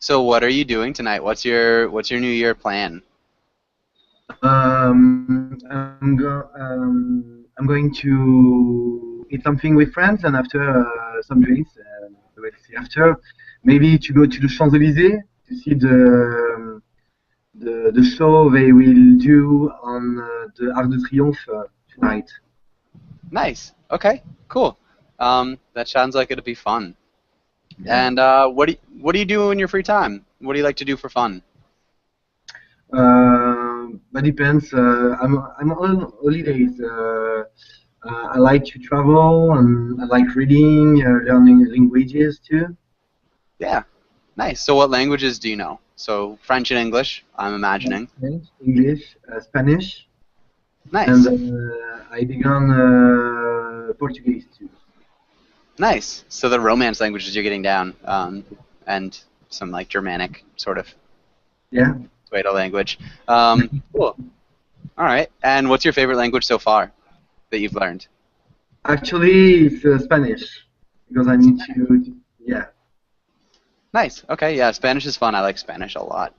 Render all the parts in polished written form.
So what are you doing tonight? What's your New Year plan? I'm going to eat something with friends, and after some drinks. We'll see after. Maybe to go to the Champs-Élysées to see the show they will do on the Arc de Triomphe tonight. Nice. Okay. Cool. That sounds like it'll be fun. Yeah. And what do you do in your free time? What do you like to do for fun? But depends. I'm on holidays. I like to travel and I like reading, learning languages too. Yeah. Nice. So what languages do you know? So French and English, I'm imagining. French, English, Spanish, and Nice. I began Portuguese too. Nice. So the Romance languages you're getting down, and some like Germanic sort of Yeah. Pseudo language. Cool. All right. And what's your favorite language so far that you've learned? Actually, it's Spanish because I need to. Yeah. Nice. Okay. Yeah. Spanish is fun. I like Spanish a lot.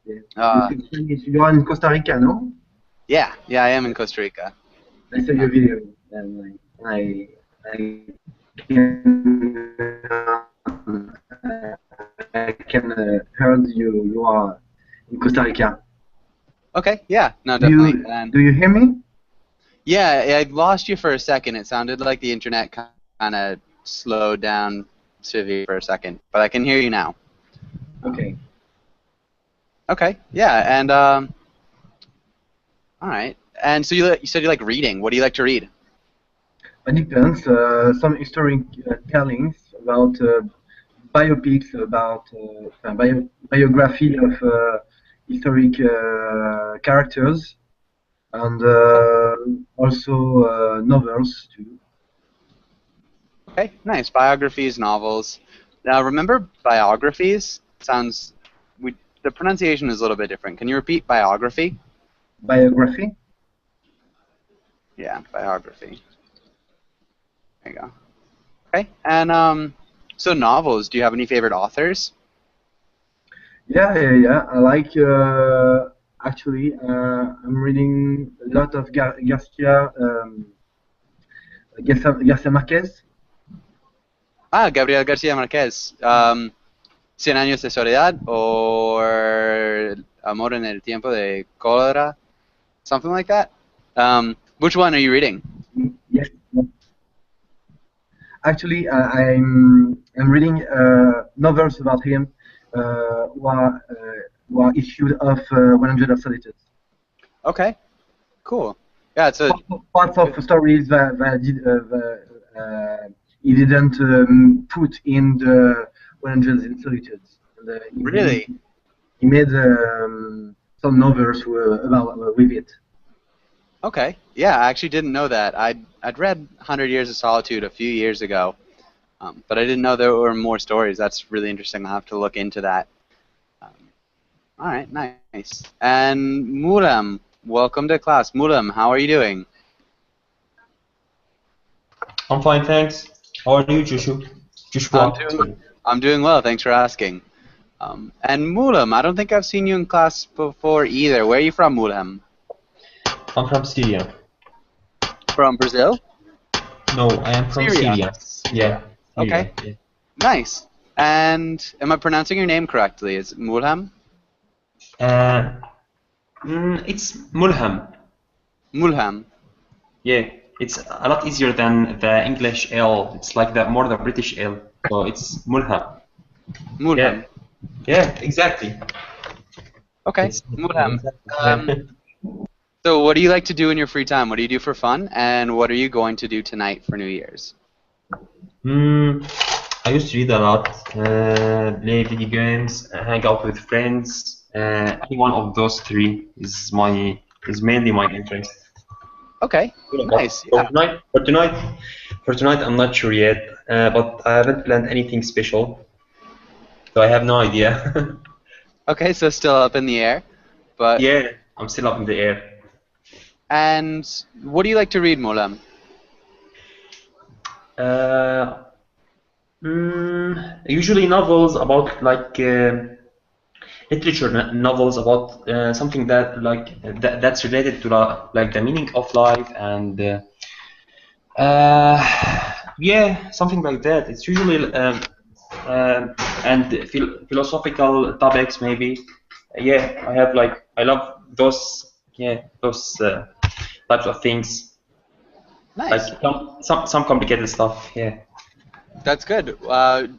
Yeah. You Uh, speak Spanish. You are in Costa Rica, no? yeah. Yeah. I am in Costa Rica. I saw your video and I can I can heard you are in Costa Rica. Okay. Yeah. No, Do definitely. you And do you hear me? yeah, I lost you for a second. It sounded like the internet kind of slowed down Civi for a second, but I can hear you now. Okay. Okay. Yeah. And all right. And so you said you like reading. What do you like to read? It depends. Some historic tellings about biopics, about biography of historic characters, and also novels too. Okay, nice. Biographies, novels. Now, remember biographies? Sounds the pronunciation is a little bit different. Can you repeat biography? Biography. Yeah, biography. There you go. Okay, and so novels. Do you have any favorite authors? Yeah, yeah, yeah. I like actually. I'm reading a lot of Garcia Marquez. Ah, Gabriel García Márquez. Cien años de soledad or Amor en el tiempo de cólera, something like that. Which one are you reading? Yes. Actually, I'm reading novels about him who are issued of 100 of Solitude. Okay, cool. Yeah, it's a Parts of stories he didn't put in the 100 in Solitude. And, really. he made some novels with it. Okay. Yeah, I actually didn't know that. I'd read Hundred Years of Solitude a few years ago, but I didn't know there were more stories. That's really interesting. I'll have to look into that. Um, all right, nice. And Muram, welcome to class. Muram, how are you doing? I'm fine, thanks. How are you, Joshua? I'm Joshua. doing Sorry. I'm doing well. Thanks for asking. And Muram, I don't think I've seen you in class before either. Where are you from, Muram? I'm from Syria. From Brazil? No, I am from Syria. Syria. Syria. Yeah, Okay. Syria. Yeah. Nice. And am I pronouncing your name correctly? Is it Mulham? Uh, it's Mulham. Mulham. Yeah, it's a lot easier than the English L. It's like the British L. So it's Mulham. Yeah, Mulham. yeah, exactly. Okay, It's Mulham. yeah. So what do you like to do in your free time? What do you do for fun? And what are you going to do tonight for New Year's? I used to read a lot, play video games, hang out with friends. Any one of those three is mainly my interest. Okay, Yeah, but nice. Yeah. for tonight, I'm not sure yet. But I haven't planned anything special, so I have no idea. Okay, so still up in the air. But Yeah, I'm still up in the air. and what do you like to read, Mulham? Uh, Usually novels about like literature novels about something that that's related to like the meaning of life and yeah, something like that. It's usually and philosophical topics maybe. Yeah, I have like I love those those types of things like Nice. some complicated stuff. Yeah, That's good.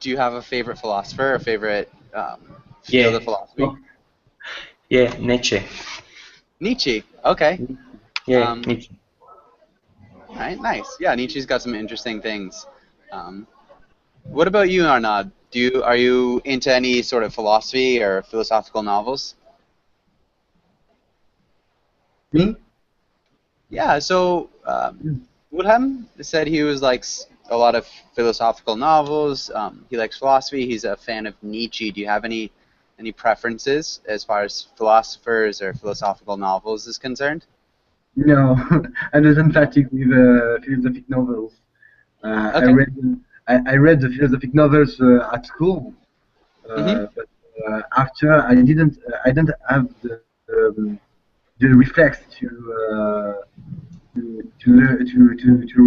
Do you have a favorite philosopher, a favorite field of yeah, philosophy? oh, yeah, Nietzsche. Nietzsche. Okay. Yeah, Um, Nietzsche. all right. Nice. Yeah, Nietzsche's got some interesting things. Um, what about you, Arnaud? Are you into any sort of philosophy or philosophical novels? Me? Yeah. So Wilhelm said he was like a lot of philosophical novels. He likes philosophy. He's a fan of Nietzsche. Do you have any preferences as far as philosophers or philosophical novels is concerned? No, I wasn't fatigue with philosophic novels. I Okay. read I read the philosophic novels at school, Mm-hmm. but after I didn't have the reflex to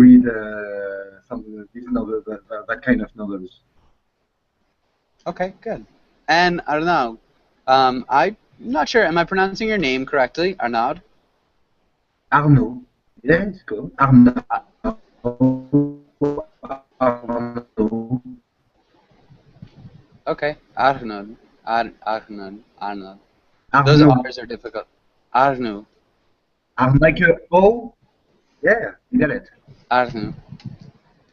read some of these novels, that kind of novels. Okay, good. And Arnaud, I'm not sure. Am I pronouncing your name correctly, Arnaud? Arnaud, yeah, it's cool. Arnaud, Uh, Arnaud, okay, Arnaud, Arnaud. Those Arnaud, R's are difficult. Arnaud, Arnaud, like O. Yeah, you get it. Arnaud.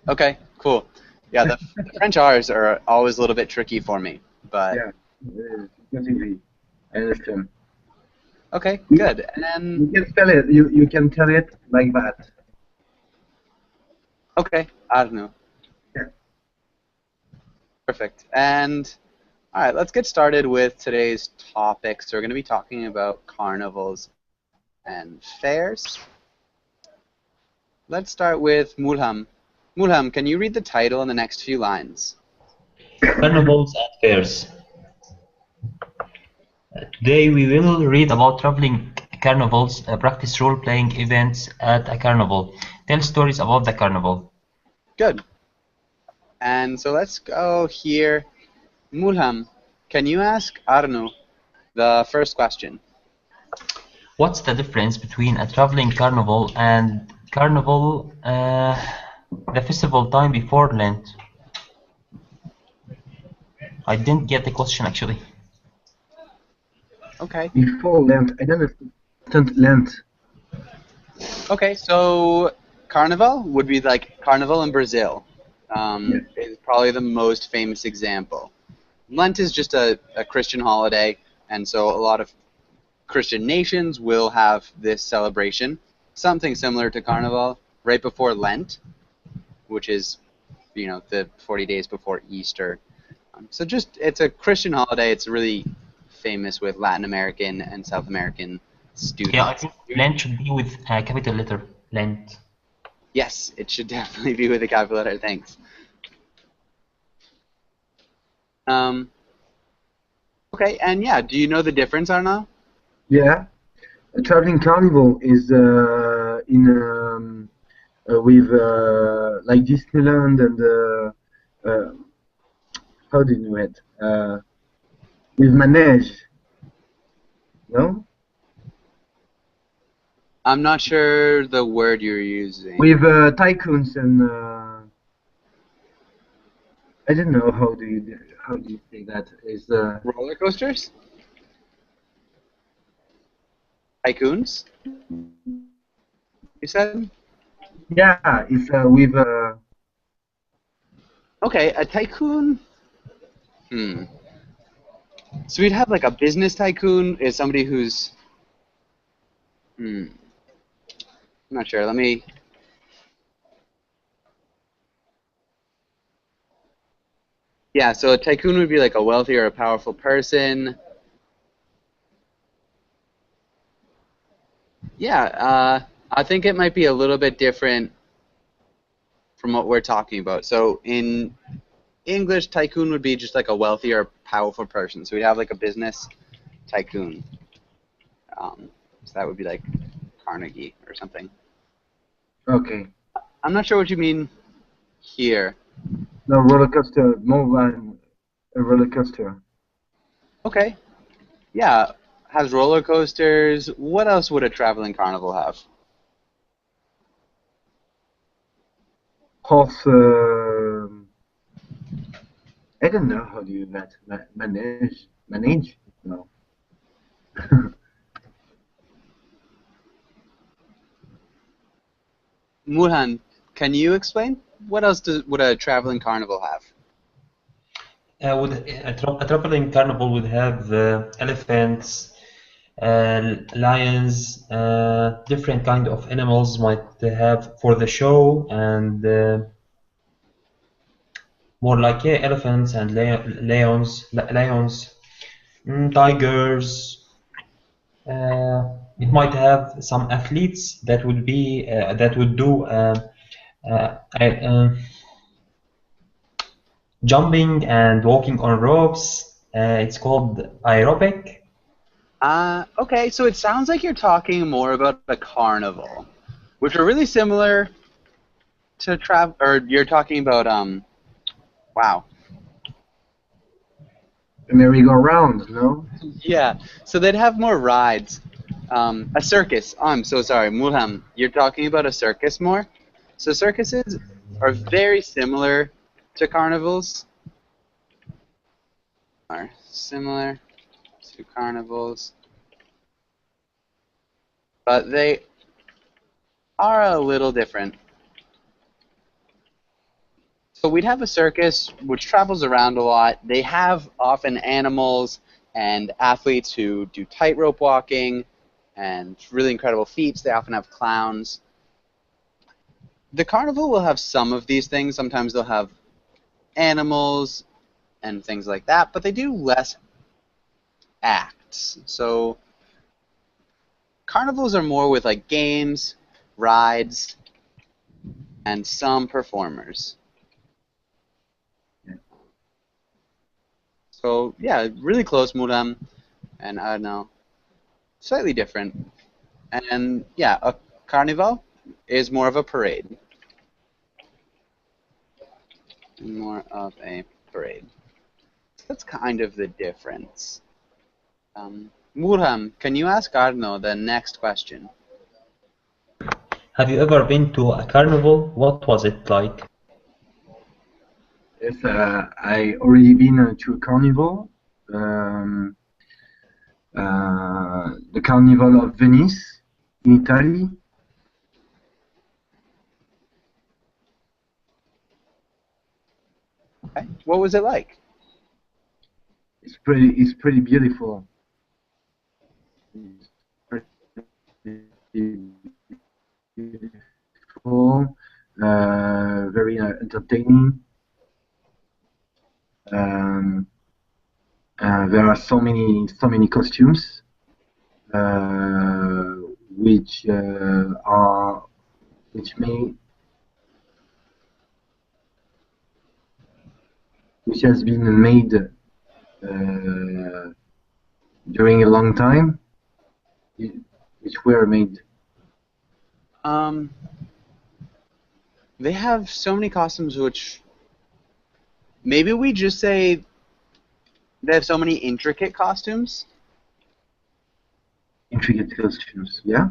Okay, cool. Yeah, the French R's are always a little bit tricky for me, but Yeah, definitely. I understand. okay, You, good. And you can spell it. You can tell it like that. okay, Arnaud. Yeah. Perfect. And all right, let's get started with today's topic. So we're going to be talking about carnivals and fairs. Let's start with Mulham. Mulham, can you read the title in the next few lines? Carnivals and fairs. Today we will read about traveling carnivals, practice role-playing events at a carnival, tell stories about the carnival. Good. And so let's go here. Mulham, can you ask Arno the first question? What's the difference between a traveling carnival and carnival, the festival time before Lent? I didn't get the question actually. Okay. Before Lent, I don't understand Lent. Okay, so Carnival would be like Carnival in Brazil. Yeah. Is probably the most famous example. Lent is just a Christian holiday, and so a lot of Christian nations will have this celebration, something similar to Carnival, right before Lent, which is, the 40 days before Easter. So just, it's a Christian holiday. It's really famous with Latin American and South American Yeah, I students. think Lent should be with a capital letter. Lent. Yes, it should definitely be with a capital letter. Thanks. Um, okay, and yeah, do you know the difference, Arnaud? Yeah. A traveling carnival is in with like Disneyland and how do you know it? With manege, no? I'm not sure the word you're using. With tycoons and I don't know how do you say that is Roller coasters? Tycoons? You said? yeah, it's with Okay, a tycoon. Hmm. So we'd have like a business tycoon is somebody who's. Hmm. I'm not sure. Let me. Yeah, so a tycoon would be like a wealthy or a powerful person. Yeah, I think it might be a little bit different from what we're talking about. So in English tycoon would be just like a wealthier, powerful person. So we'd have like a business tycoon. So that would be like Carnegie or something. Okay. I'm not sure what you mean here. No, roller coaster, more than a roller coaster. Okay. Yeah. Has roller coasters. What else would a traveling carnival have? Horse, I don't know how do you manage? No. Murhan, can you explain? What else would a traveling carnival have? A traveling carnival would have elephants, lions, different kind of animals might have for the show, and more like elephants and lions, tigers. It might have some athletes that would do uh, uh, jumping and walking on ropes. It's called aerobic. Okay, so it sounds like you're talking more about a carnival, which are really similar to travel, or you're talking about, wow. A merry-go-round, no? Yeah, so they'd have more rides. A circus. Oh, I'm so sorry, Mulham. You're talking about a circus more? So circuses are very similar to carnivals. Are similar to carnivals, but they are a little different. So we'd have a circus which travels around a lot. They have often animals and athletes who do tightrope walking and really incredible feats. They often have clowns. The carnival will have some of these things. Sometimes they'll have animals and things like that, but they do less acts. So carnivals are more with like games, rides, and some performers. So yeah, really close, Muram, and I don't know, slightly different. And yeah, a carnival is more of a parade. More of a parade. So that's kind of the difference. Murham, can you ask Arno the next question? Have you ever been to a carnival? What was it like? Yes, I already been to a carnival. Um, the Carnival of Venice in Italy. Okay. What was it like? It's pretty beautiful. It's pretty beautiful, very entertaining. Um, there are so many costumes, uh, which are which may which has been made during a long time, which were made. Um, they have so many costumes, which maybe we just say they have so many intricate costumes. Intricate costumes, yeah.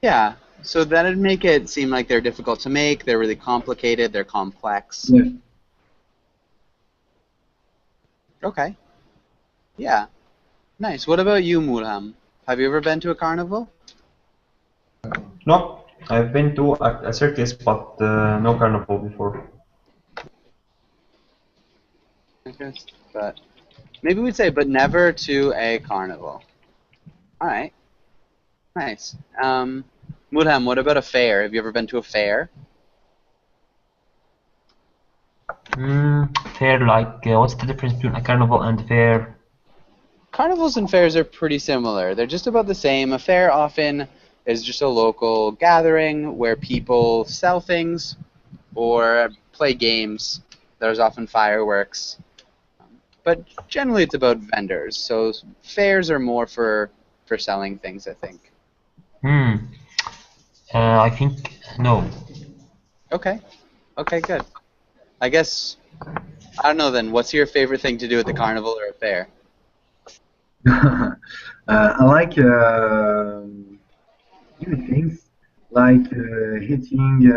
Yeah. So that'd make it seem like they're difficult to make. They're really complicated. They're complex. Yeah. Okay. Yeah. Nice. What about you, Mulham? Have you ever been to a carnival? No, I've been to a circus, but no carnival before. Okay. But maybe we'd say, but never to a carnival. All right. Nice. Mulham, what about a fair? Have you ever been to a fair? Fair, like, what's the difference between a carnival and fair? Carnivals and fairs are pretty similar. They're just about the same. A fair often is just a local gathering where people sell things or play games there's often fireworks, but generally it's about vendors. So fairs are more for selling things, I think. Hmm. I think no. Okay. Okay, good. I guess I don't know then. What's your favorite thing to do at the carnival or a fair? I like doing things like hitting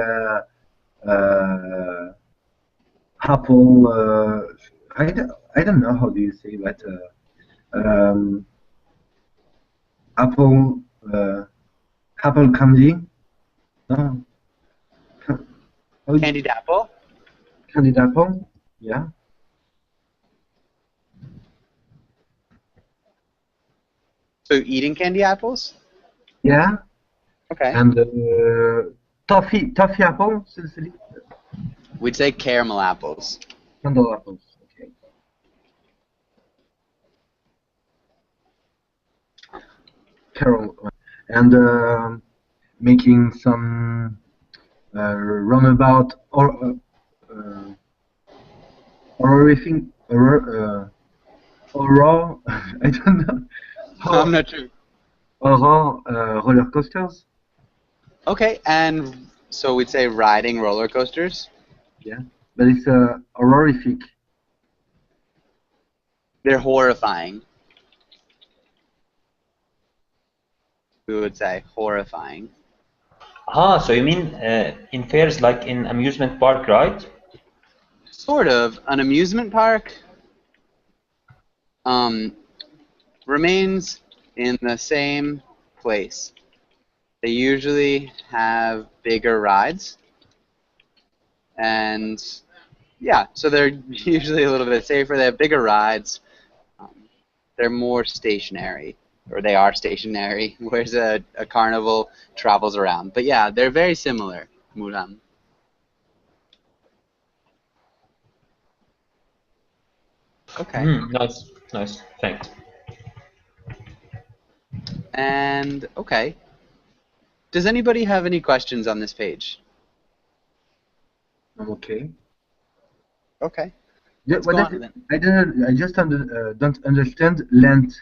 apple. I don't know how do you say that. Um, apple apple candy. No, how Candied apple? candied apple. Yeah, So eating candy apples? yeah, Okay. and toffee apple. Silsili. We'd say caramel apples. Candle apples. Okay. Carol and making some runabout uh, horrific horror I don't know I'm horror, not sure. horror roller coasters. Okay, and so we'd say riding roller coasters. Yeah, but it's horrific. They're horrifying. We would say horrifying. Ah, so you mean in fairs like in amusement park, right? Sort of. An amusement park um, remains in the same place. They usually have bigger rides, and yeah, so they're usually a little bit safer. They have bigger rides. Um, they're more stationary, or they are stationary, whereas a carnival travels around. But yeah, they're very similar, Muram. Okay. Nice, nice. Thanks. And okay. Does anybody have any questions on this page? I'm okay. Okay. Yeah, Let's what go does on it, then. I don't I just don't understand Lent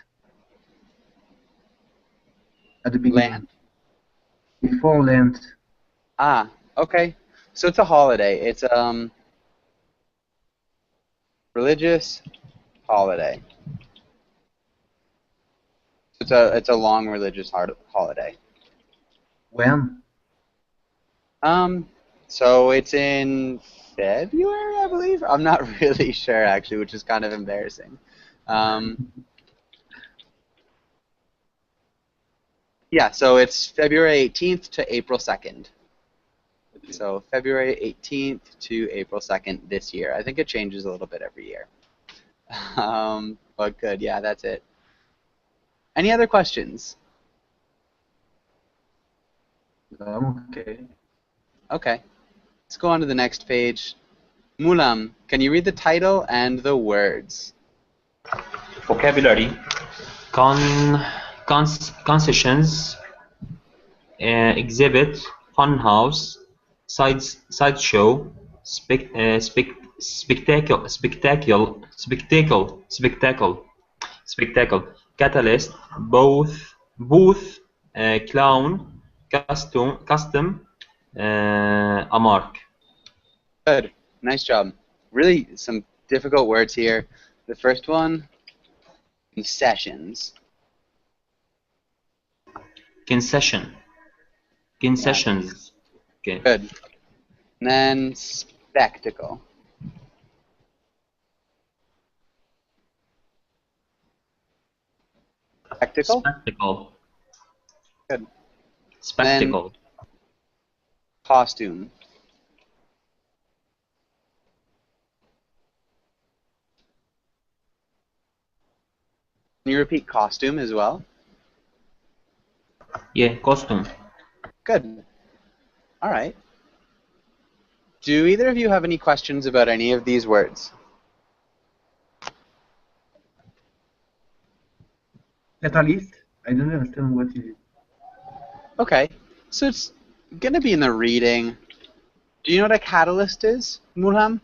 at the beginning Land. before Lent. Ah, okay. So it's a holiday. It's religious holiday. It's a long religious holiday. When? Um, so it's in February, I believe. I'm not really sure actually, which is kind of embarrassing. Um, yeah, so it's February 18th to April 2nd. So February 18th to April 2nd this year. I think it changes a little bit every year. But good, yeah, that's it. Any other questions? I'm okay. Okay, let's go on to the next page. Mulam, can you read the title and the words? Vocabulary. Con, concessions. Exhibit. Funhouse. Sideshow. Spectacle. Spectacle. Catalyst. Booth. Clown. Custom. A mark. Good, nice job. Really some difficult words here. The first one, concessions. Concession. Yeah, Concessions. Okay. good. And then spectacle. Spectacle? Spectacle. Good. And then Spectacle. costume. Can you repeat costume as well? Yeah, costume. Good. All right. Do either of you have any questions about any of these words? Catalyst? I don't understand what is it. Okay. So it's going to be in the reading. Do you know what a catalyst is, Mulham?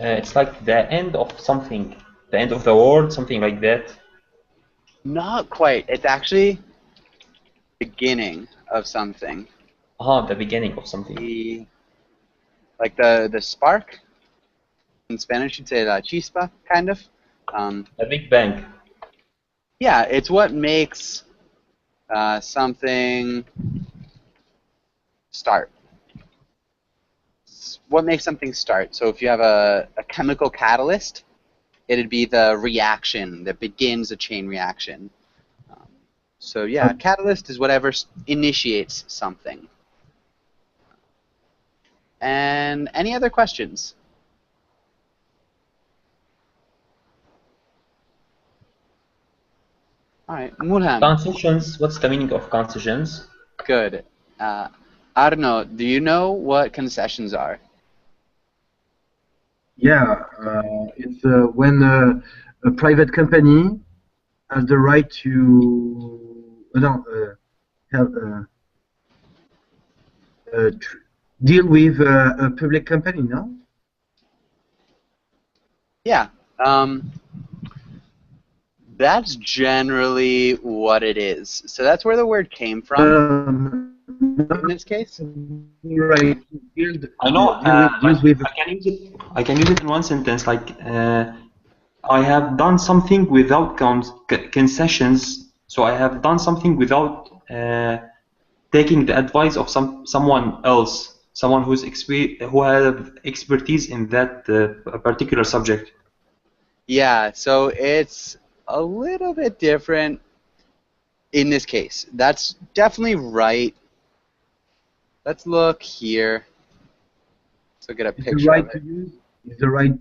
It's like the end of something, the end of the world, something like that. Not quite. It's actually beginning of something. The beginning of something. The like the spark in Spanish you'd say la chispa, kind of. The Big Bang. Yeah, it's what makes something start. What makes something start? So if you have a chemical catalyst, it'd be the reaction that begins a chain reaction. Um, so yeah, catalyst is whatever initiates something. And any other questions? All right, Mulham, Concessions. What's the meaning of concessions? good. Uh, Arno, do you know what concessions are? Yeah, it's when a private company has the right to no, have, tr deal with a public company, no? Yeah, um, that's generally what it is. So that's where the word came from in Not this case. right. Deal, I know, like deals with. I can use it. I can use it in one sentence. Like I have done something without concessions. So I have done something without taking the advice of someone else, someone who have expertise in that particular subject. Yeah, so it's a little bit different in this case. That's definitely right. Let's look here. So get a Is the picture of right to it. use? Is the right?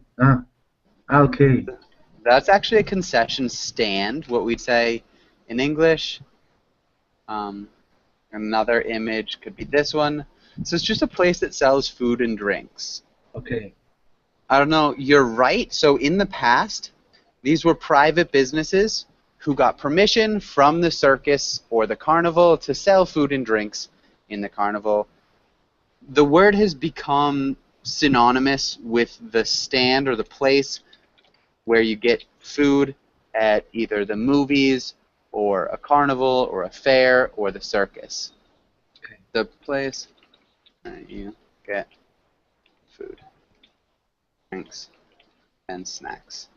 Okay. That's actually a concession stand, what we'd say in English. Um, Another image could be this one. So it's just a place that sells food and drinks. Okay. I don't know, you're right. So in the past, these were private businesses who got permission from the circus or the carnival to sell food and drinks in the carnival. The word has become synonymous with the stand or the place where you get food at either the movies or a carnival or a fair or the circus. Okay. The place that you get food, drinks, and snacks.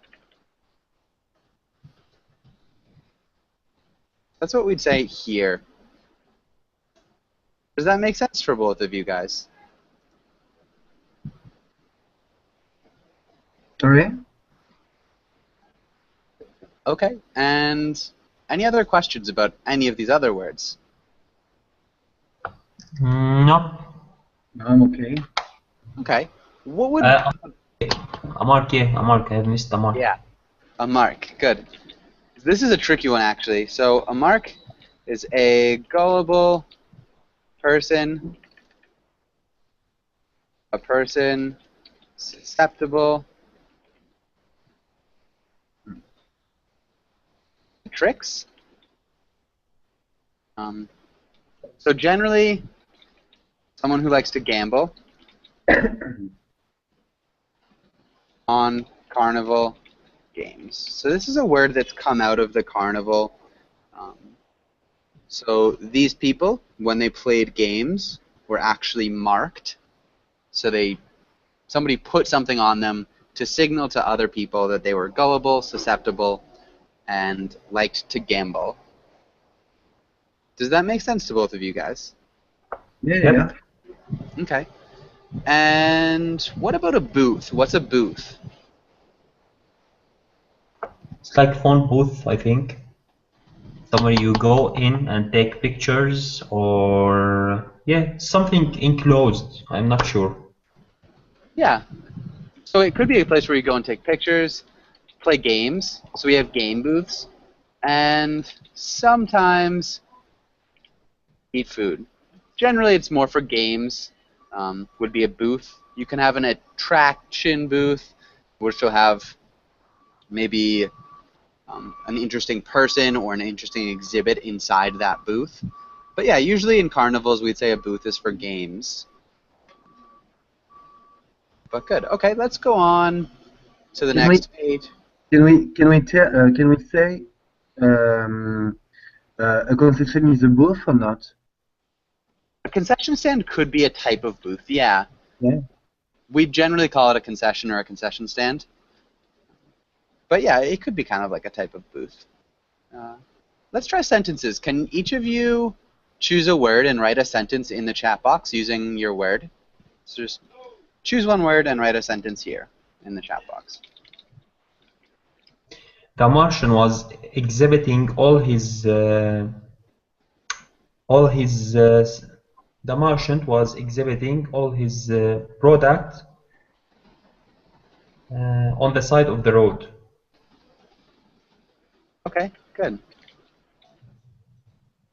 That's what we'd say here. Does that make sense for both of you guys? Sorry. Okay. And any other questions about any of these other words? No. I'm okay. Okay. What would... Uh, a mark, yeah, a mark. I have missed a mark. Yeah, a mark. Good. This is a tricky one, actually. So a mark is a gullible person, a person susceptible to tricks. So generally, someone who likes to gamble on carnival games. So this is a word that's come out of the carnival. Um, so these people, when they played games, were actually marked. So somebody put something on them to signal to other people that they were gullible, susceptible, and liked to gamble. Does that make sense to both of you guys? Yeah, Yep. yeah. Okay. And what about a booth? What's a booth? It's like phone booth, I think. Somewhere you go in and take pictures, or yeah, something enclosed. I'm not sure. Yeah. So it could be a place where you go and take pictures, play games. So we have game booths, and sometimes eat food. Generally, it's more for games. Would be a booth. You can have an attraction booth, which will have maybe an interesting person or an interesting exhibit inside that booth. But yeah, usually in carnivals, we'd say a booth is for games. But good. Okay, let's go on to the Can we next page. can we say um, a concession is a booth or not? A concession stand could be a type of booth, yeah. Yeah. We generally call it a concession or a concession stand. But yeah, it could be kind of like a type of booth. Let's try sentences. Can each of you choose a word and write a sentence in the chat box using your word? So just choose one word and write a sentence here in the chat box. The Martian was exhibiting all his the Martian was exhibiting all his product on the side of the road. Okay, good.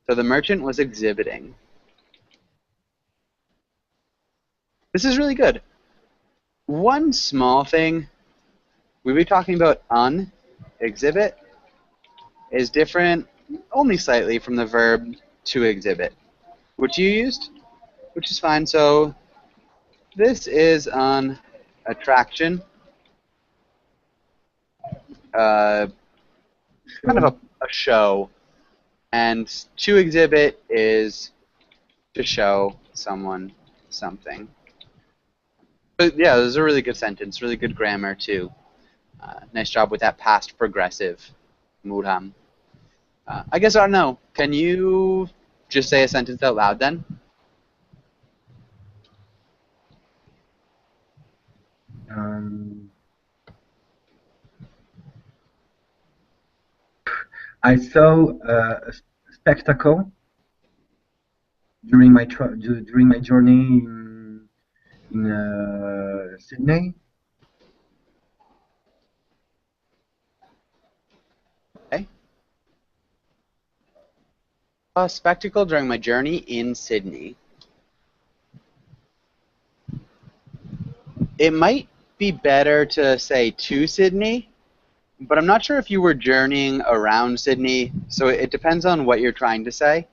So the merchant was exhibiting. This is really good. One small thing we were talking about exhibit is different only slightly from the verb to exhibit, which you used, which is fine. So this is an attraction, kind of a show, and to exhibit is to show someone something. But yeah, this is a really good sentence, really good grammar too. Nice job with that past progressive, Murham. I guess I don't know. Can you just say a sentence out loud then? I saw a spectacle during my journey in Sydney. Okay. A spectacle during my journey in Sydney. It might be better to say to Sydney, but I'm not sure if you were journeying around Sydney, so it depends on what you're trying to say.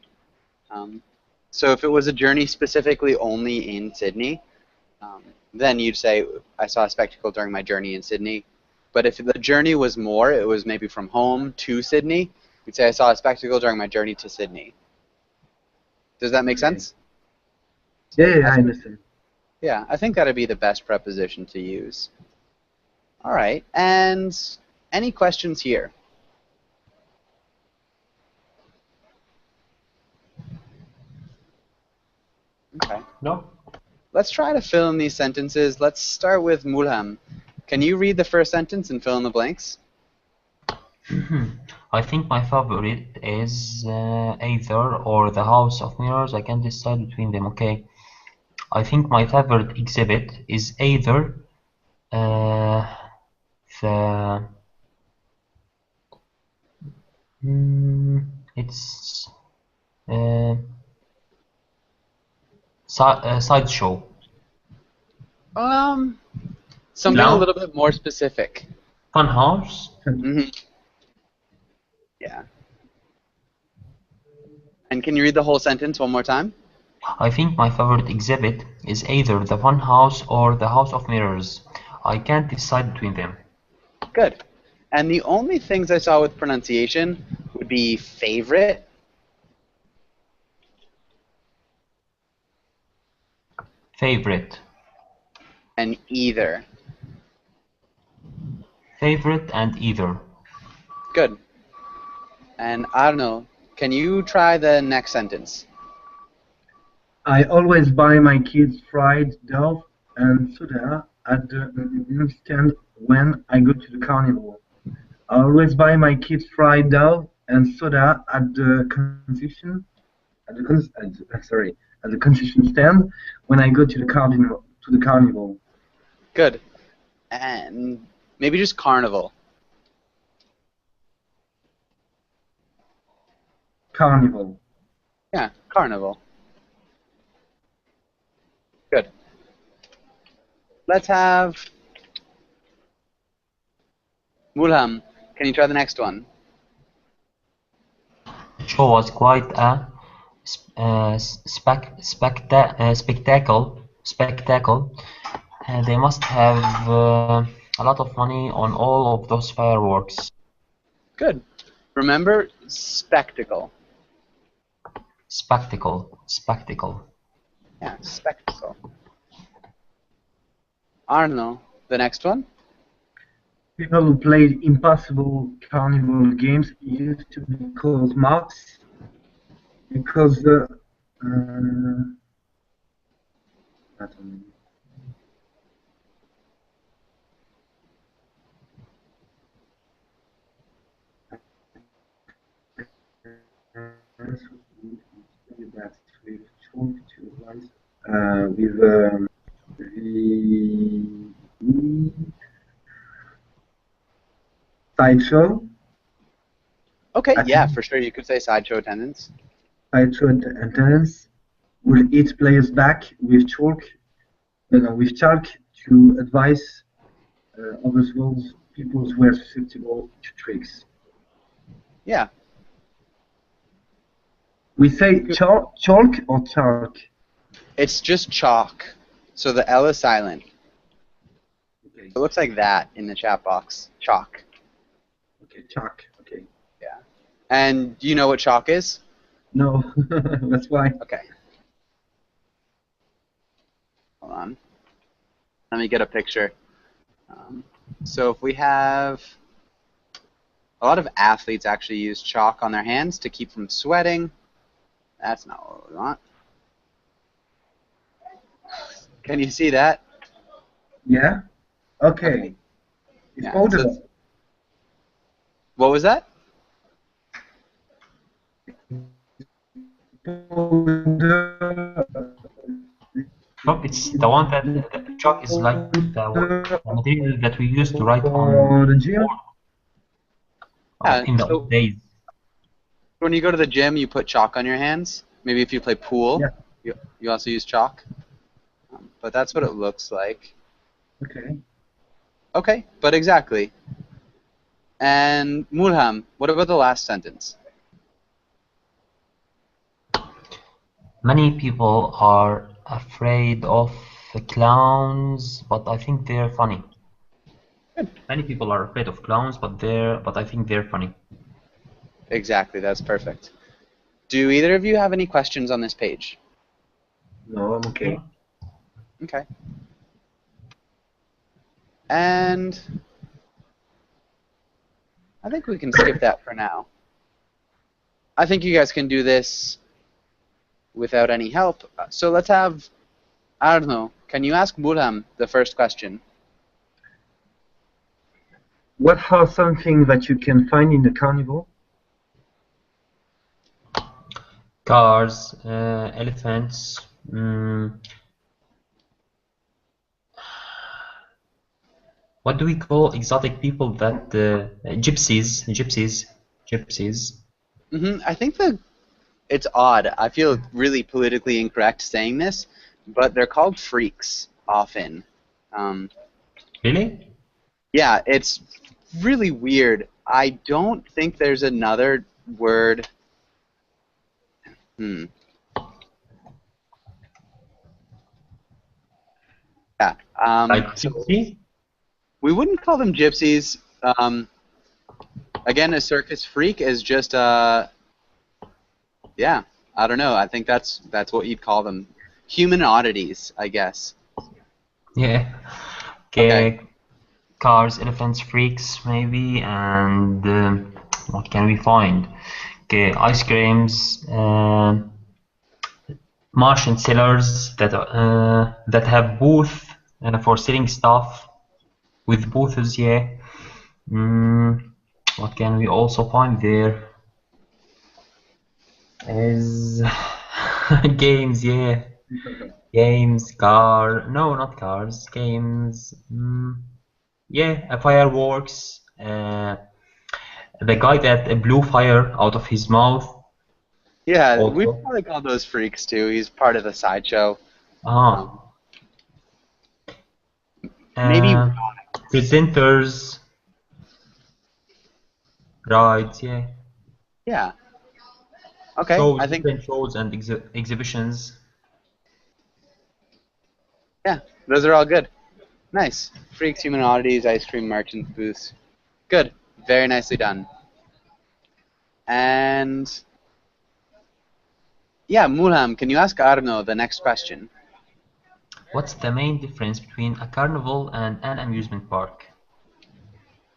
So if it was a journey specifically only in Sydney, then you'd say, I saw a spectacle during my journey in Sydney. But if the journey was more, it was maybe from home to Sydney, you'd say, I saw a spectacle during my journey to Sydney. Does that make sense? Yeah, I understand. Yeah, I think that'd be the best preposition to use. All right, and any questions here? Okay. No? Let's try to fill in these sentences. Let's start with Mulham. Can you read the first sentence and fill in the blanks? I think my favorite is either or the House of Mirrors. I can't decide between them. Okay. I think my favorite exhibit is either the it's sideshow. Something a Clown? little bit more specific. Fun house? Yeah. And can you read the whole sentence one more time? I think my favorite exhibit is either the Fun House or the House of Mirrors. I can't decide between them. Good. And the only things I saw with pronunciation would be favorite, Favorite. and either. Favorite and either. Good. And I don't know, can you try the next sentence? I always buy my kids fried dough and soda at the newsstand when I go to the carnival. I always buy my kids fried dough and soda at the concession at the concession stand when I go to the carnival. Good. And maybe just carnival. Carnival. Yeah, carnival. Good. Let's have Mulham. Can you try the next one? The show was quite a spectacle. They must have a lot of money on all of those fireworks. Good. Remember, spectacle. Spectacle, spectacle. Yeah, spectacle. Arno, the next one. People who played impossible carnival games used to be called marks because attendez. That with chalk to advise with the sideshow. Okay, yeah, Attendance, for sure. You could say sideshow attendance. sideshow attendance will hit players back with chalk, with chalk to advise others those people were susceptible to tricks. Yeah. We say Good. chalk or chalk. It's just chalk. So the L is silent. Okay, It looks like that in the chat box. Chalk. okay, chalk. Okay. Yeah. And do you know what chalk is? No, that's why. Okay. Hold on. Let me get a picture. So if we have a lot of athletes actually use chalk on their hands to keep from sweating. That's not what we want. Can you see that? Yeah. Okay. Okay. It's Yeah. powder. So what was that? Powder. No, it's the one that the chalk is like the material that we used to write on For the gym. board Yeah. in the So old days. when you go to the gym, you put chalk on your hands. Maybe if you play pool, Yeah. you also use chalk. But that's what it looks like. Okay. Okay, but exactly. And Mulham, what about the last sentence? Many people are afraid of clowns, but I think they're funny. Good. Many people are afraid of clowns, but I think they're funny. Exactly, that's perfect. Do either of you have any questions on this page? No, I'm okay. Okay. And I think we can skip that for now. I think you guys can do this without any help. So let's have, I don't know, can you ask Mulham the first question? What are something that you can find in the carnival? Cars, elephants. What do we call exotic people that gypsies. I think that it's odd. I feel really politically incorrect saying this, but they're called freaks often. Um, Really? yeah, it's really weird. I don't think there's another word. Hmm. Yeah. Like So gypsy? we wouldn't call them gypsies. Again, a circus freak is just yeah. I don't know. I think that's what you'd call them. Human oddities, I guess. Yeah. Okay. Okay. Cars, elephants, freaks, maybe, and what can we find? Okay, ice creams, Martian sellers that have booth for selling stuff with booths. Yeah. Mm, what can we also find there? Is games. Yeah, games. No, not cars. Games. Yeah, fireworks. The guy that blew fire out of his mouth Yeah, we also. probably call those freaks too. He's part of the sideshow. Um, Ah, maybe uh, presenters, rides, yeah. yeah. Okay, Shows, I think different shows and exhibitions. yeah, those are all good. Nice. Freaks, human oddities, ice cream merchant booths. Good. Very nicely done. And yeah, Mulham, can you ask Arno the next question? What's the main difference between a carnival and an amusement park?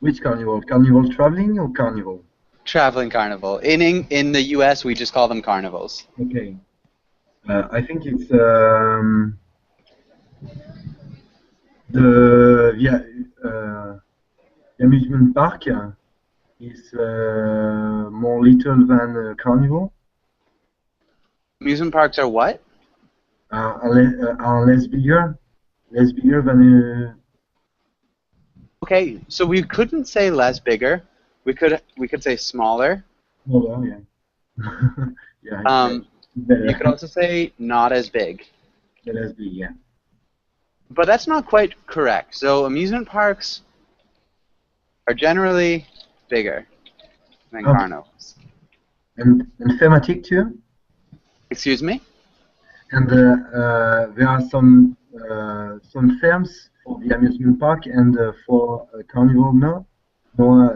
Which carnival? Carnival traveling or carnival? Traveling carnival. In the US, we just call them carnivals. Okay. I think it's the amusement park is more little than carnival, Amusement parks are what? are less bigger than Okay, so we couldn't say less bigger. We could say smaller. smaller. Yeah, yeah, it's Um, you could better. also say not as big. Less big. Yeah, But that's not quite correct. So amusement parks are generally bigger than okay. carnivals. And thematic too. Excuse me? And there are some themes for the amusement park and for carnival. No, no,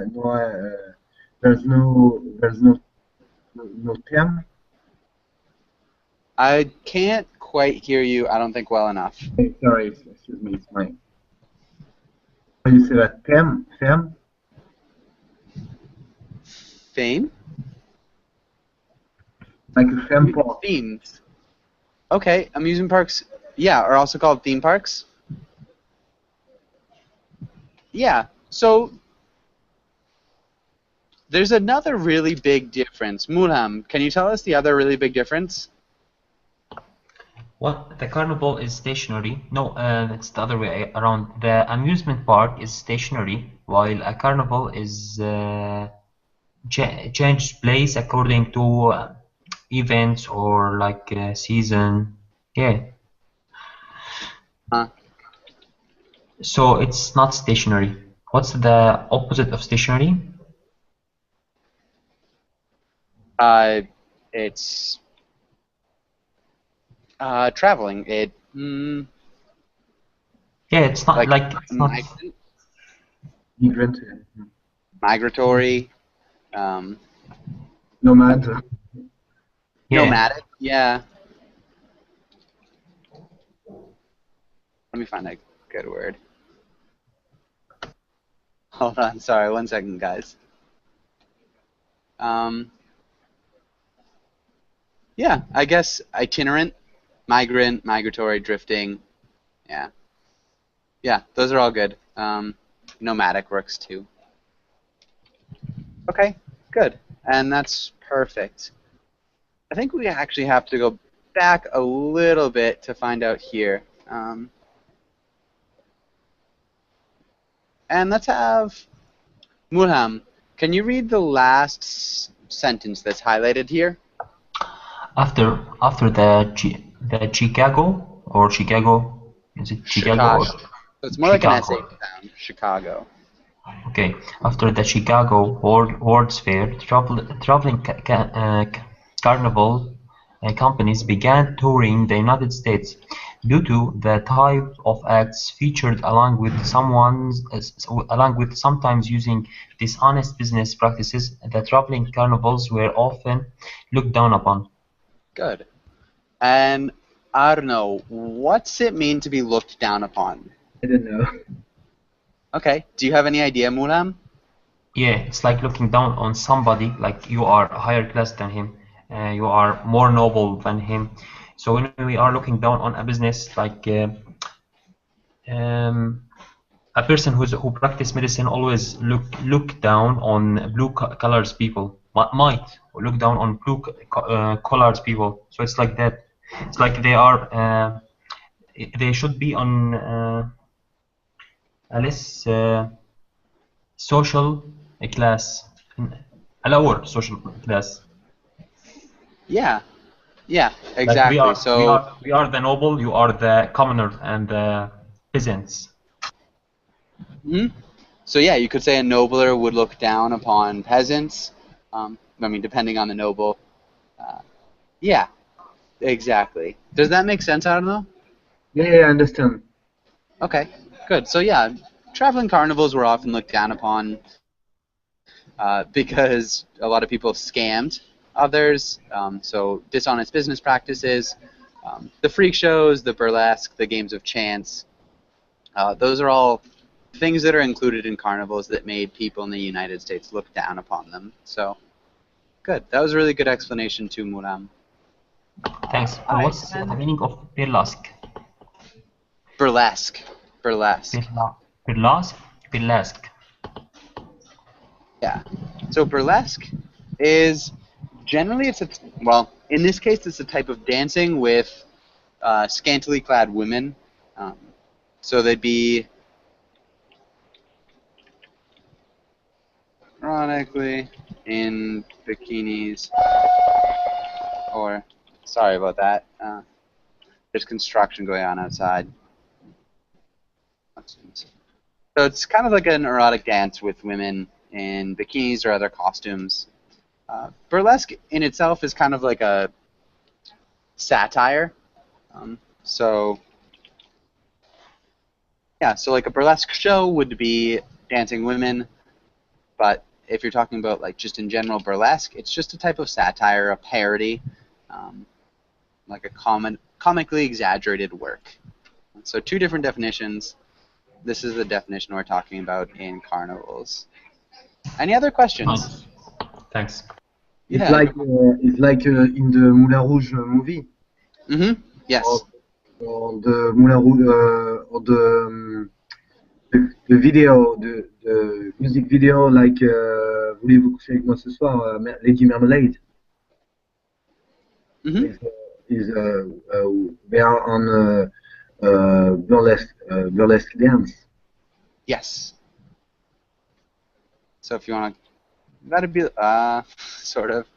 there's no theme. I can't quite hear you, I don't think, well enough. Sorry, excuse me. It's my. How you say that? Theme, Fame? like a theme park. Themes. Okay, amusement parks, yeah, are also called theme parks. Yeah, so there's another really big difference. Mulham, can you tell us the other really big difference? What the carnival is stationary. No, it's the other way around. The amusement park is stationary, while a carnival is changed place according to events or like season. Yeah. Uh, So it's not stationary. What's the opposite of stationary? uh, it's traveling. Yeah, it's not Like like it's not. migrant, Migrant, migratory, um, nomad. Yeah. nomadic. Yeah. Let me find a good word. Hold on, sorry, 1 second, guys. Um, yeah, I guess itinerant, migrant, migratory, drifting. Yeah, yeah, those are all good. Nomadic works too. Okay, good, and that's perfect. I think we actually have to go back a little bit to find out here. And let's have Mulham. Can you read the last sentence that's highlighted here? After the Chicago or Chicago, is it Chicago or Chicago. So it's more like an SA Chicago? sound. Chicago. Okay. After the Chicago World's Fair, traveling carnival companies began touring the United States. Due to the type of acts featured, along with sometimes using dishonest business practices, the traveling carnivals were often looked down upon. Good. And Arno, what's it mean to be looked down upon? I don't know. Okay. Do you have any idea, Mulham? Yeah, it's like looking down on somebody, like you are higher class than him, you are more noble than him. So when we are looking down on a business, like um, a person who practice medicine always look down on blue colors people, might look down on blue colors people. So it's like that. It's like they should be on a less social class, a lower social class. Yeah. Yeah, Like exactly. So, we are the noble, you are the commoner and the peasants. hmm so yeah, you could say a nobler would look down upon peasants. I mean, depending on the noble. Uh, yeah, exactly. Does that make sense, Arno? Yeah, I understand. Okay. Good. So yeah, traveling carnivals were often looked down upon because a lot of people scammed others. So dishonest business practices, the freak shows, the burlesque, the games of chance. Those are all things that are included in carnivals that made people in the United States look down upon them. So good. That was a really good explanation too, Muram. Thanks. All right. What's the And meaning of burlesque? burlesque. Burlesque. Burlesque? Burlesque. Yeah. So burlesque is generally well, in this case it's a type of dancing with scantily clad women. Um, so they'd be ironically in bikinis or sorry about that. There's construction going on outside. So it's kind of like an erotic dance with women in bikinis or other costumes. Burlesque in itself is kind of like a satire. So yeah, so like a burlesque show would be dancing women, but if you're talking about like just in general burlesque, it's just a type of satire, a parody, um, like a comically exaggerated work. So two different definitions. This is the definition we're talking about in carnivals. Any other questions? Nice. Thanks. It's Yeah. like in the Moulin Rouge movie, Mm-hmm. Yes. or the Moulin Rouge, or the video, the music video, like Voulez-vous coucher avec moi ce soir, Lady Marmalade Mm-hmm. is they are on burlesque dance. Yes. So if you want to, that'd be sort of.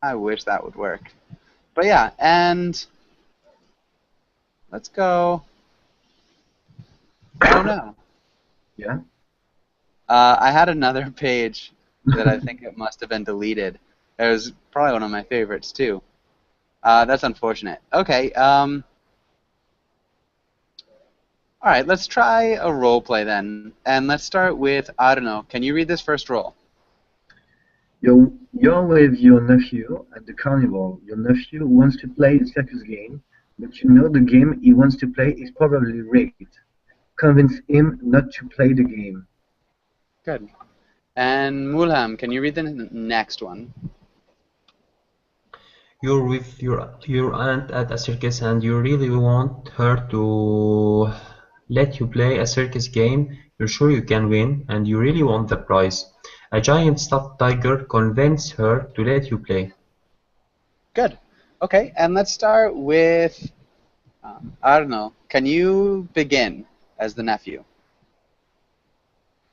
I wish that would work. But yeah, and let's go. Oh no. Yeah. I had another page that I think it must have been deleted. It was probably one of my favorites too. That's unfortunate. Okay. All right. Let's try a role play then, and let's start with I don't know. Can you read this first role? You're with your nephew at the carnival. Your nephew wants to play a circus game, but you know the game he wants to play is probably rigged. Convince him not to play the game. Good. And Mulham, can you read the next one? You're with your aunt at a circus and you really want her to let you play a circus game you're sure you can win and you really want the prize. A giant stuffed tiger convinces her to let you play. Good. Okay, and let's start with I don't know. Can you begin as the nephew?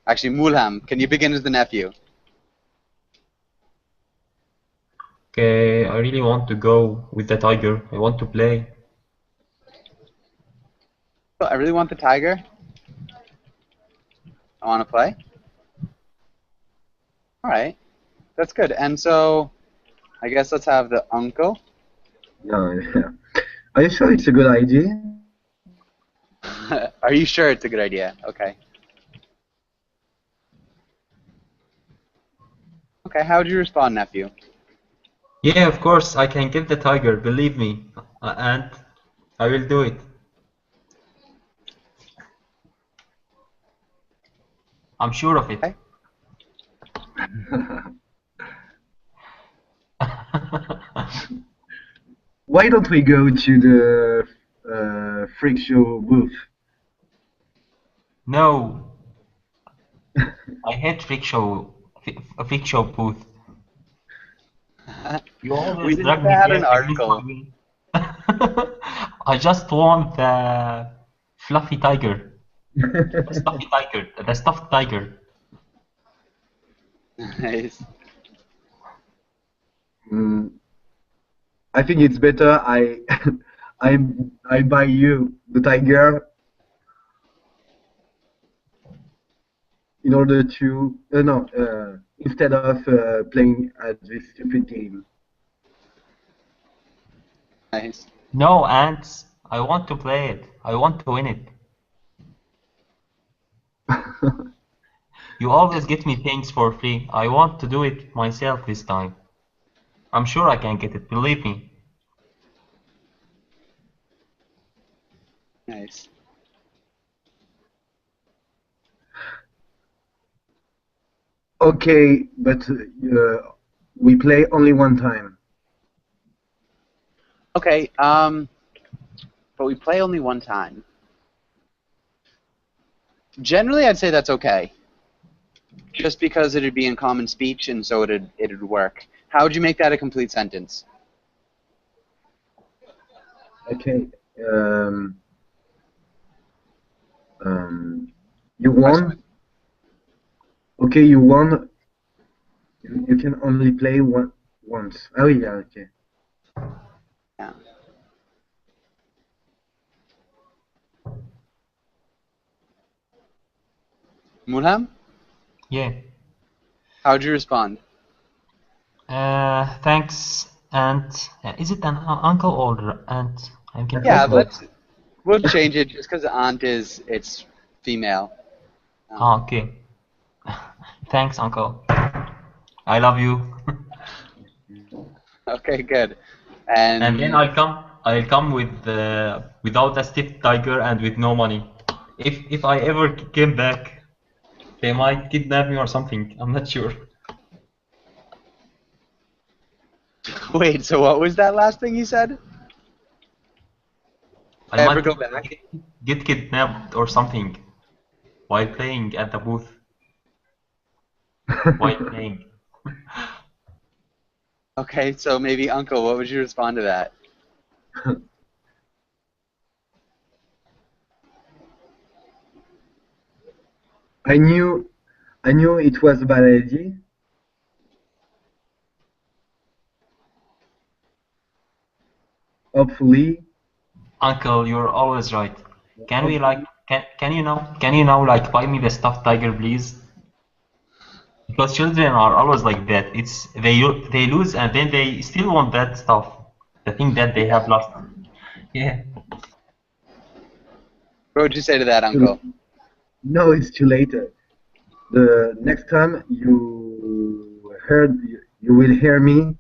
Actually, Mulham, can you begin as the nephew? Okay, I really want to go with the tiger. I want to play. I really want the tiger. I want to play. All right, that's good. And so, I guess let's have the uncle. No, yeah. Are you sure it's a good idea? Are you sure it's a good idea? Okay. Okay, how would you respond, nephew? Yeah, of course, I can get the tiger, believe me. And I will do it. I'm sure of it. Okay. Why don't we go to the freak show booth? No, I hate freak show booth. You We always didn't drag say I me had there an against my article. will. I just want the fluffy tiger, the stuffy tiger, the stuffed tiger. Nice. Mm, I think it's better I I buy you the tiger in order to no instead of playing at this stupid game. Nice. No, ants. I want to play it. I want to win it. You always get me things for free. I want to do it myself this time. I'm sure I can get it, believe me. Nice. Okay, but we play only one time. Okay, but we play only one time. Generally, I'd say that's okay. Just because it'd be in common speech, and so it'd work. How would you make that a complete sentence? Okay. You won. Okay, you won. You can only play once. Oh yeah. Okay. Yeah. Mulham, Yeah. how would you respond? Thanks, Aunt. Is it an uncle or aunt? I'm Yeah, confused now. we'll change it just because aunt is it's female. Ah, okay. Thanks, uncle. I love you. Okay, good. And then And I'll come with without a stiff tiger and with no money. If I ever came back, they might kidnap me or something. I'm not sure. wait, so what was that last thing you said? I Ever might go back? get kidnapped or something while playing at the booth. While playing. Okay, so maybe uncle, what would you respond to that? I knew. I knew it was a bad idea. Hopefully. Uncle, you're always right. Can we like can you now like buy me the stuffed tiger, please? Because children are always like that. It's they lose and then they still want that stuff, the thing that they have lost. Yeah. What would you say to that, Too, uncle? no, it's too late. The next time you will hear me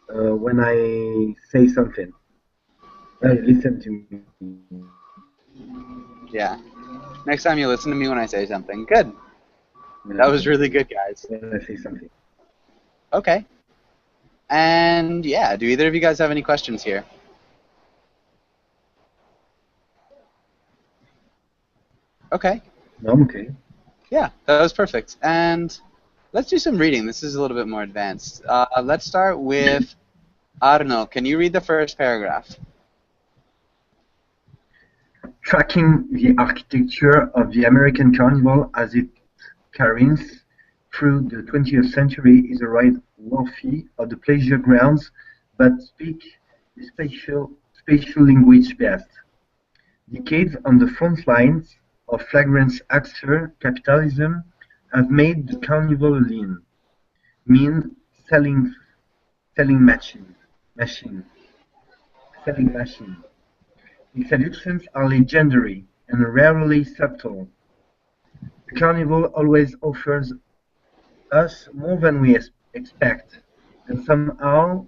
when I say something. Listen to me Yeah. Next time you listen to me when I say something. Good. when That I was say really good, guys. something. Okay. And yeah, do either of you guys have any questions here? Okay. No, I'm okay. Yeah, that was perfect. And let's do some reading. This is a little bit more advanced. Let's start with Arno. Can you read the first paragraph? Tracking the architecture of the American Carnival as it careens through the 20th century is a ride worthy of the pleasure grounds, but speak the spatial language best. Decades on the front lines of flagrant axer capitalism have made the carnival a lean, mean selling machine, selling machine. Its seductions are legendary and rarely subtle. The carnival always offers us more than we expect, and somehow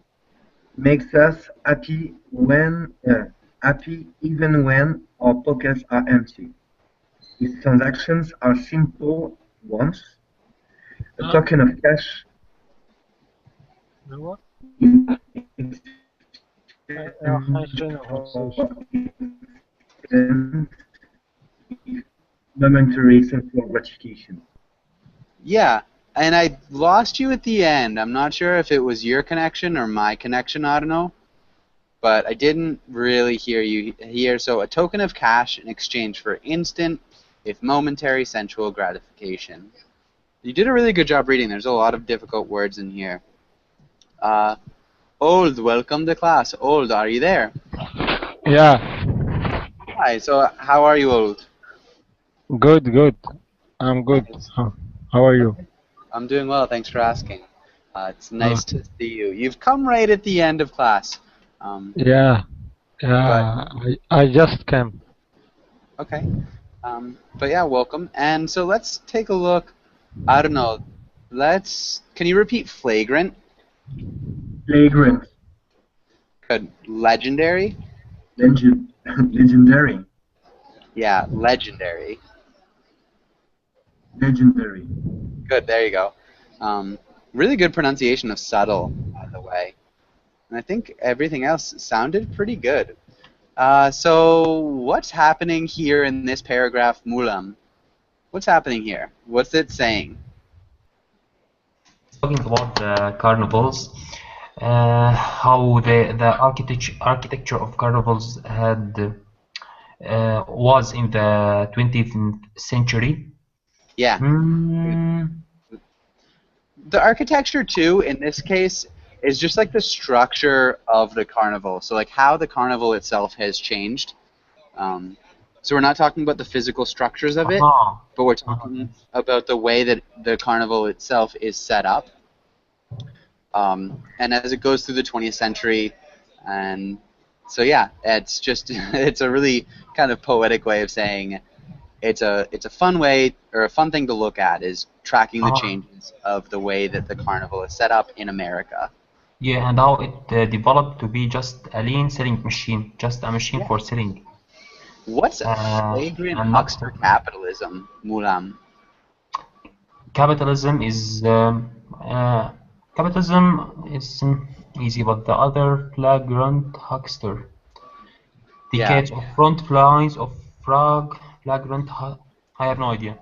makes us happy even when our pockets are empty. Its transactions are simple ones. A token of cash in exchange for instant, momentary sensual gratification. Yeah, and I lost you at the end. I'm not sure if it was your connection or my connection, I don't know. But I didn't really hear you here. So a token of cash in exchange for instant, if momentary, sensual gratification. You did a really good job reading. There's a lot of difficult words in here. Uh, Old, welcome to class. Old, are you there? Yeah, Hi, so how are you, Old? good, good. I'm good. Nice. How are you? I'm doing well, thanks for asking. It's Uh, nice to see you. You've come right at the end of class. Um, yeah, But Yeah, I just came. okay. But yeah, welcome. And so let's take a look. I don't know. Can you repeat flagrant? Flagrant. Good. Legendary? Legendary. Yeah, legendary. Legendary. Good, there you go. Um, really good pronunciation of subtle, by the way. And I think everything else sounded pretty good. So what's happening here in this paragraph, Mulam? What's happening here? What's it saying? Talking about the carnivals, how the architecture of carnivals had was in the 20th century. Yeah. Hmm. The architecture too, in this case, is just like the structure of the carnival. So like how the carnival itself has changed. Um, so we're not talking about the physical structures of it, Aha. but we're Aha. talking about the way that the carnival itself is set up. And as it goes through the 20th century, and so yeah, it's just it's a really kind of poetic way of saying it's a fun way or a fun thing to look at is tracking the Aha. changes of the way that the carnival is set up in America. Yeah, and how it developed to be just a lean selling machine, just a machine Yeah. for selling, What's flagrant and not huckster capitalism, Mulam? capitalism is capitalism is easy, but the other flagrant huckster, Yeah, decades of front lines of flagrant. I have no idea.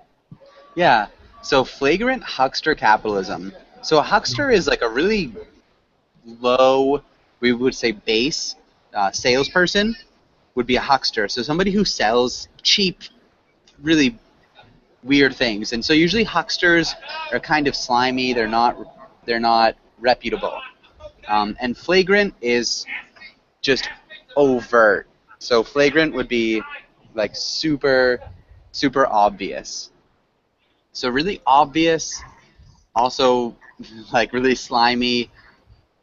yeah. So flagrant huckster capitalism. So a huckster is like a really low, we would say base salesperson would be a huckster. So somebody who sells cheap, really weird things. And so usually hucksters are kind of slimy. They're not reputable. And flagrant is just overt. So flagrant would be like super, super obvious. So really obvious, also like really slimy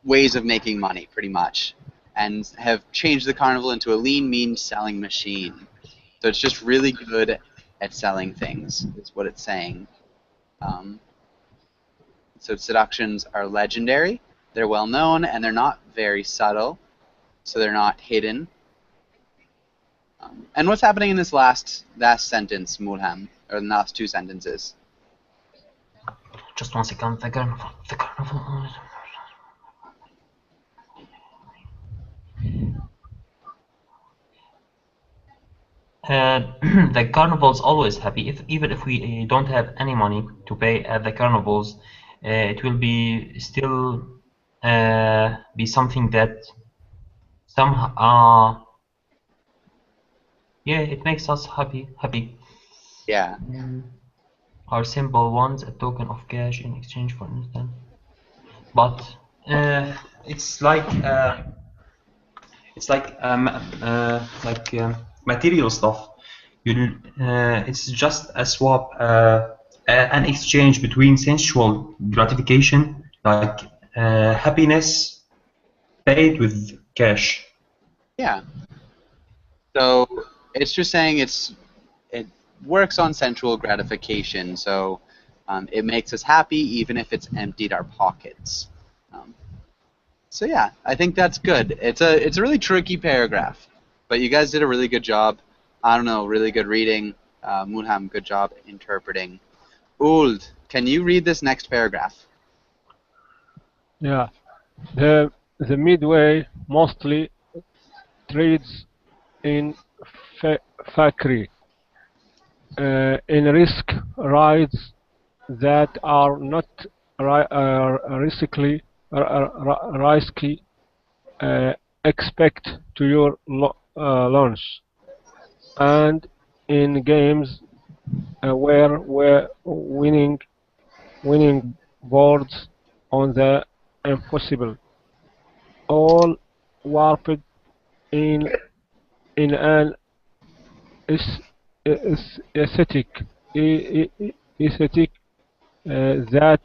ways of making money, pretty much, and have changed the carnival into a lean, mean selling machine. So it's just really good at selling things, is what it's saying. Um, so seductions are legendary. They're well known and they're not very subtle, so they're not hidden. And what's happening in this last sentence, Mulham, or the last two sentences? Just 1 second. The carnival. The carnival's always happy. Even if we don't have any money to pay at the carnivals, it will be still be something that somehow yeah, it makes us happy. Yeah, Our symbol wants a token of cash in exchange for instant. But it's like material stuff. It's just a swap, an exchange between sensual gratification, like happiness, paid with cash. yeah. So it's just saying it works on sensual gratification. So it makes us happy even if it's emptied our pockets. Um, so yeah, I think that's good. It's a really tricky paragraph, but you guys did a really good job. I don't know, really good reading. Mulham, good job interpreting. Uld, can you read this next paragraph? Yeah, the Midway mostly trades in factory in risk rides that are not risky. Expect to your launch and in games where winning boards on the impossible, all warped in an is, aesthetic aesthetic that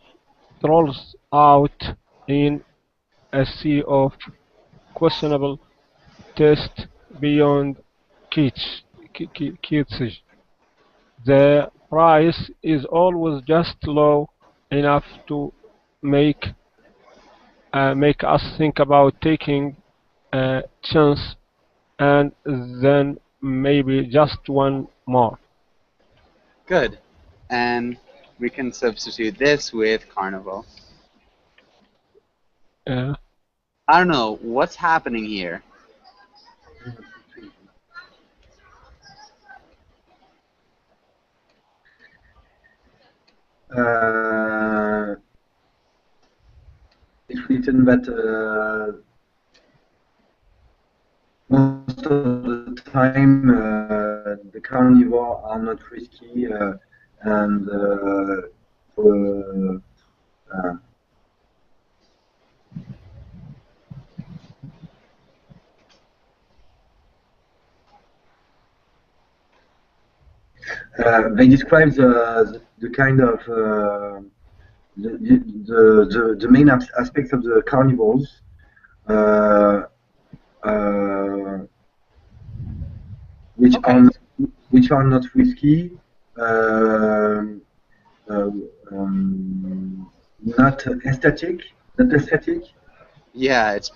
rolls out in a sea of questionable taste beyond kitsch. The price is always just low enough to make make us think about taking a chance and then maybe just one more. Good. And we can substitute this with Carnival. Uh, I don't know what's happening here. Uh, it's written that most of the time the carnivores are not risky and uh, they describe the kind of the main aspects of the carnivals, uh, uh, which Okay. are which are not risky, um, uh, not aesthetic, Yeah, it's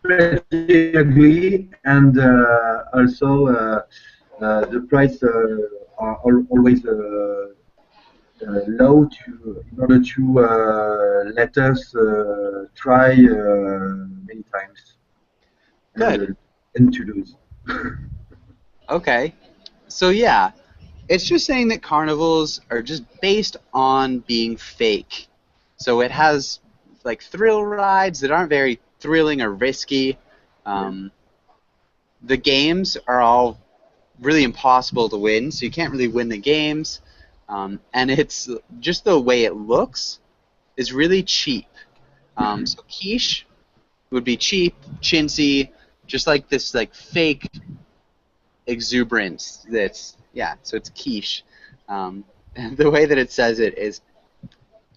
pretty ugly, and also the price are always low in order to let us try many times good. and to lose. Okay. So yeah, it's just saying that carnivals are just based on being fake. So it has like thrill rides that aren't very thrilling or risky. Um, the games are all really impossible to win, so you can't really win the games. And it's just the way it looks is really cheap. So quiche would be cheap, chintzy, just like this like fake exuberance. That's yeah. So it's quiche. And the way that it says it is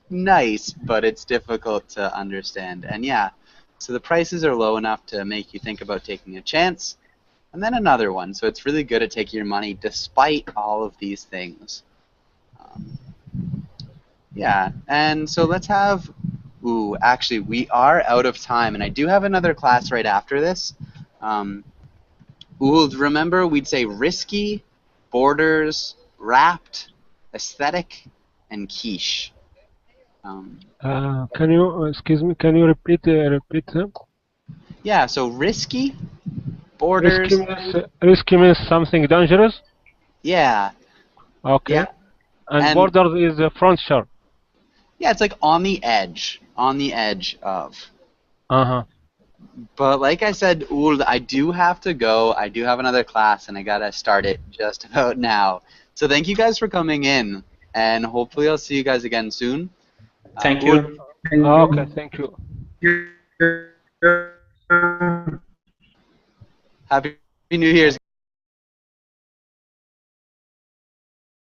nice, but it's difficult to understand. And yeah, so the prices are low enough to make you think about taking a chance. And then another one. So it's really good at taking your money despite all of these things. Um, yeah, and so let's have. Ooh, actually, we are out of time, and I do have another class right after this. Um, remember we'd say risky, borders, wrapped, aesthetic, and quiche. Um, can you excuse me? Can you repeat them? yeah, so risky, Risky borders, means something dangerous. yeah, yeah, Okay. And and borders is a frontier. yeah, it's like on the edge of. Uh-huh. But like I said, Ould, I do have to go. I do have another class, and I gotta start it just about now. So thank you guys for coming in, and hopefully I'll see you guys again soon. Thank Ould, you. Okay, thank you. Thank you. happy New Year's.